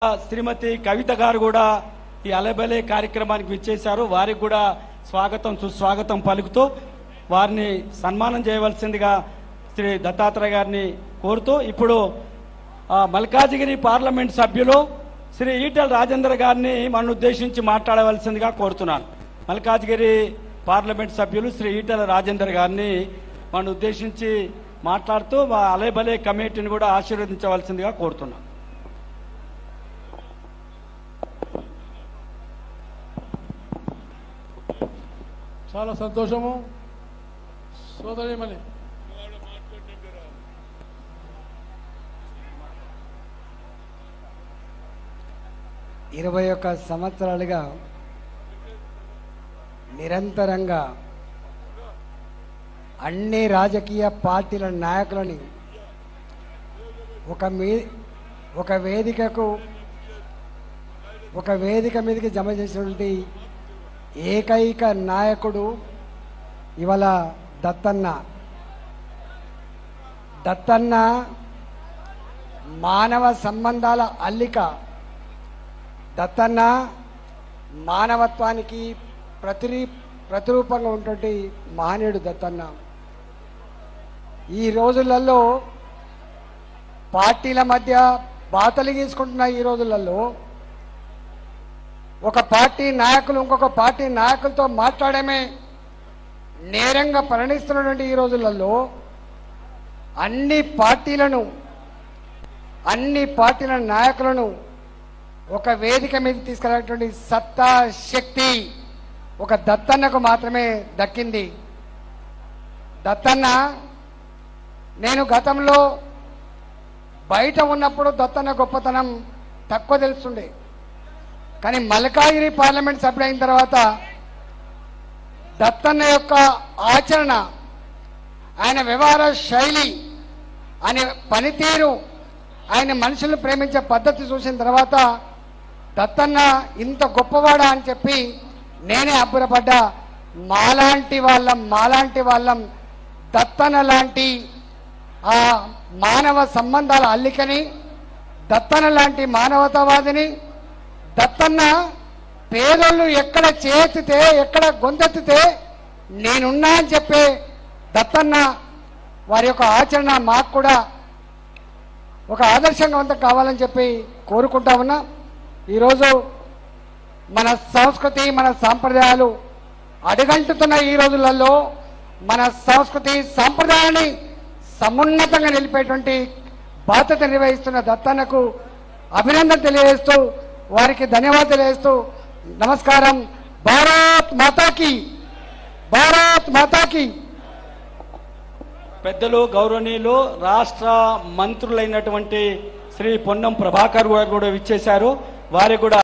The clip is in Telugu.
శ్రీమతి కవిత గారు కూడా ఈ అలబలే కార్యక్రమానికి విచ్చేశారు. వారికి కూడా స్వాగతం సుస్వాగతం పలుకుతూ వారిని సన్మానం చేయవలసిందిగా శ్రీ దత్తాత్రేయ గారిని కోరుతూ ఇప్పుడు మల్కాజిగిరి పార్లమెంట్ సభ్యులు శ్రీ ఈటెల రాజేందర్ గారిని మన ఉద్దేశించి మాట్లాడవలసిందిగా కోరుతున్నాను. మల్కాజిగిరి పార్లమెంట్ సభ్యులు శ్రీ ఈటెల రాజేందర్ గారిని మన ఉద్దేశించి మాట్లాడుతూ అలబలే కమిటీని కూడా ఆశీర్వదించవలసిందిగా కోరుతున్నాను. చాలా సంతోషము సోదరిమణి. ఇరవై 21 సంవత్సరాలుగా నిరంతరంగా అన్ని రాజకీయ పార్టీల నాయకులని ఒక వేదిక మీదకి జమ చేసినటువంటి ఏకైక నాయకుడు ఇవాళ దత్తన్న మానవ సంబంధాల అల్లిక. దత్తన్న మానవత్వానికి ప్రతిరూపంగా ఉన్నటువంటి మహనీయుడు దత్తన్న. ఈ రోజులలో పార్టీల మధ్య బాతలు గీసుకుంటున్న ఈ రోజులలో ఒక పార్టీ నాయకులు ఇంకొక పార్టీ నాయకులతో మాట్లాడమే నేరంగా పరిణిస్తున్నటువంటి ఈ రోజులలో అన్ని పార్టీల నాయకులను ఒక వేదిక మీద తీసుకెళ్ళినటువంటి సత్తా శక్తి ఒక దత్తన్నకు మాత్రమే దక్కింది. దత్తన్న నేను గతంలో బయట ఉన్నప్పుడు దత్తన్న గొప్పతనం తక్కువ తెలుస్తుండే, కానీ మల్కాజిగిరి పార్లమెంట్ సభ్యుడు అయిన తర్వాత దత్తన్న యొక్క ఆచరణ, ఆయన వ్యవహార శైలి, ఆయన పనితీరు, ఆయన మనుషులను ప్రేమించే పద్ధతి చూసిన తర్వాత దత్తన్న ఇంత గొప్పవాడా అని చెప్పి నేనే అబ్బురపడ్డా. మాలాంటి వాళ్ళం దత్తన్న లాంటి ఆ మానవ సంబంధాల అల్లికని, దత్తన్న లాంటి మానవతావాదిని, దత్తన్న పేదోళ్ళు ఎక్కడ చేతితే ఎక్కడ గొంతెత్తితే నేనున్నా అని చెప్పే దత్తన్న వారి యొక్క ఆచరణ మాకు కూడా ఒక ఆదర్శంగా కావాలని చెప్పి కోరుకుంటా ఉన్నా. ఈరోజు మన సంస్కృతి మన సాంప్రదాయాలు అడుగంటుతున్న ఈ రోజులలో మన సంస్కృతి సాంప్రదాయాన్ని సమున్నతంగా నిలిపేటువంటి బాధ్యత నిర్వహిస్తున్న దత్తన్నకు అభినందన తెలియజేస్తూ వారికి ధన్యవాదాలు తెలియజేస్తూ నమస్కారం. భారత్ మాతాకి. పెద్దలు గౌరవనీయులు రాష్ట్ర మంత్రులైనటువంటి శ్రీ పొన్నం ప్రభాకర్ గారు కూడా విచ్చేశారు. వారికి కూడా